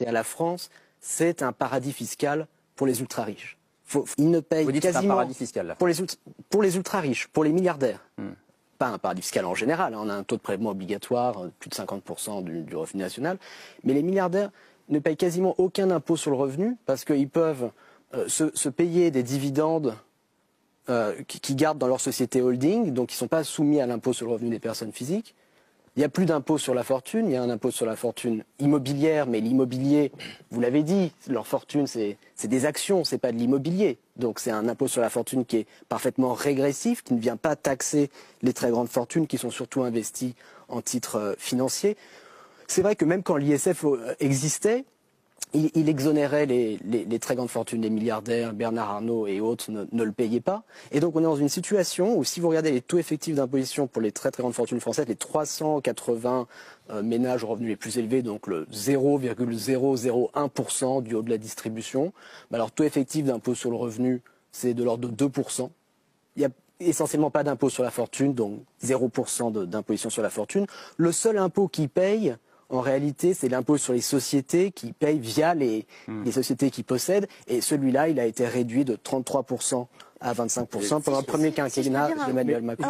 et à la France, c'est un paradis fiscal pour les ultra-riches. Ils ne payent Vous dites quasiment... c'est un paradis fiscal, là. Pour les ultra-riches, pour les milliardaires. Pas un paradis fiscal en général, on a un taux de prélèvement obligatoire, plus de 50% du revenu national, mais les milliardaires ne payent quasiment aucun impôt sur le revenu parce qu'ils peuvent se payer des dividendes qui gardent dans leur société holding, donc ils ne sont pas soumis à l'impôt sur le revenu des personnes physiques. Il n'y a plus d'impôt sur la fortune, il y a un impôt sur la fortune immobilière, mais l'immobilier, vous l'avez dit, leur fortune c'est des actions, c'est pas de l'immobilier. Donc c'est un impôt sur la fortune qui est parfaitement régressif, qui ne vient pas taxer les très grandes fortunes qui sont surtout investies en titres financiers. C'est vrai que même quand l'ISF existait, il exonérait les très grandes fortunes, les milliardaires, Bernard Arnault et autres ne le payaient pas. Et donc on est dans une situation où si vous regardez les taux effectifs d'imposition pour les très grandes fortunes françaises, les 380 ménages aux revenus les plus élevés, donc le 0,001% du haut de la distribution, leur taux effectif d'impôt sur le revenu, c'est de l'ordre de 2%. Il n'y a essentiellement pas d'impôt sur la fortune, donc 0% d'imposition sur la fortune. Le seul impôt qui paye, en réalité, c'est l'impôt sur les sociétés qui paye via les sociétés qui possèdent. Et celui-là, il a été réduit de 33% à 25% pendant le premier quinquennat d'Emmanuel Macron.